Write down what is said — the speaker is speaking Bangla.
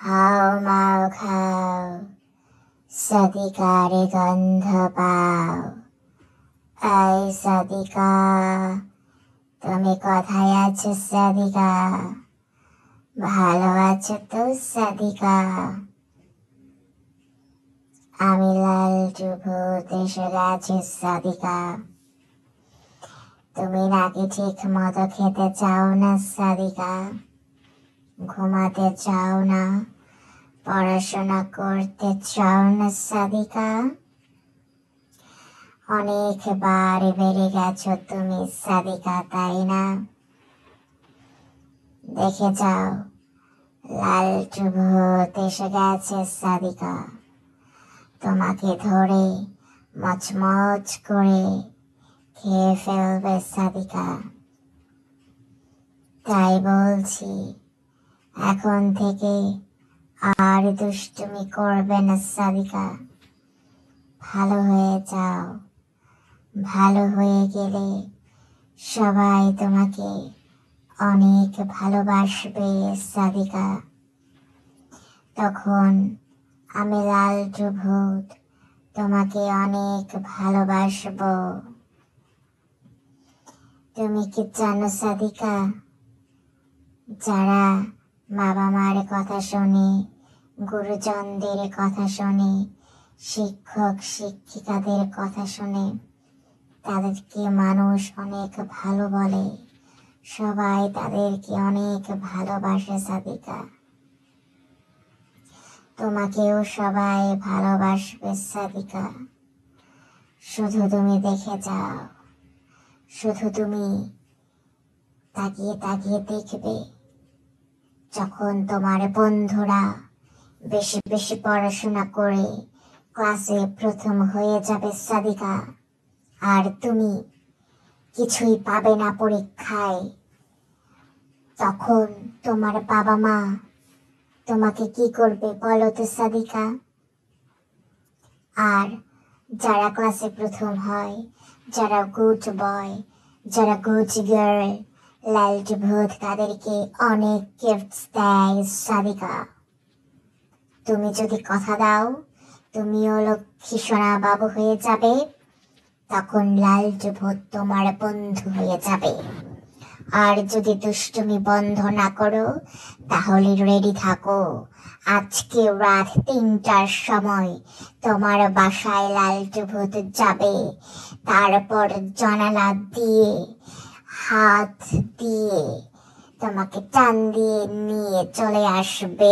হাউমাউ খাও, সাদিকারে গন্ধ পাও। এই সাদিকা, তুমি কোথায় আছো সাদিকা? ভালো আছো তো সাদিকা? আমি লালটু ভূত এসে গেছি সাদিকা। তুমি নাকি ঠিক মতো খেতে চাও না সাদিকা? ঘুমাতে চাও না? পড়াশোনা করতে চাও না সাদিকা? অনেকবার বেড়ে গেছো তুমি সাদিকা, তাই না? দেখে যাও, লালটু ভূত এসে গেছে সাদিকা। তোমাকে ধরে মচমচ করে খেয়ে ফেলবে সাদিকা। তাই বলছি, এখন থেকে আর দুষ্টুমি করবে না সাদিকা। ভালো হয়ে যাও। ভালো হয়ে গেলে সবাই তোমাকে অনেক ভালোবাসবে সাদিকা। তখন আমি লালটু ভূত তোমাকে অনেক ভালোবাসবো। তুমি কি জানো সাদিকা, যারা বাবা মার কথা শোনে, গুরুজনদের কথা শোনে, শিক্ষক শিক্ষিকাদের কথা শোনে, তাদেরকে মানুষ অনেক ভালো বলে। সবাই তাদেরকে অনেক ভালোবাসে সাদিকা। তোমাকেও সবাই ভালোবাসবে সাদিকা। শুধু তুমি দেখে যাও, শুধু তুমি তাকিয়ে তাকিয়ে দেখবে, যখন তোমার বন্ধুরা বেশি বেশি পড়াশোনা করে ক্লাসে প্রথম হয়ে যাবে সাদিকা, আর তুমি কিছুই পাবে না পরীক্ষায়, তখন তোমার বাবা মা তোমাকে কি করবে বলো তো সাদিকা? আর যারা ক্লাসে প্রথম হয়, যারা গুড বয়, যারা গুড গার্ল, লালটু ভূত তাদেরকে অনেক গিফটস দেয় সাদিকা। তুমি যদি কথা দাও তুমিও লক্ষ্মী সোনা বাবু হয়ে যাবে, তখন লালটু ভূত তোমার বন্ধু হয়ে যাবে। আর যদি দুষ্টুমি বন্ধ না করো, তাহলে রেডি থাকো, আজকে রাত ৩টার সময় তোমার বাসায় লালটু ভূত যাবে। তারপর জানালা দিয়ে হাত দিয়ে তোমাকে টান দিয়ে নিয়ে চলে আসবে।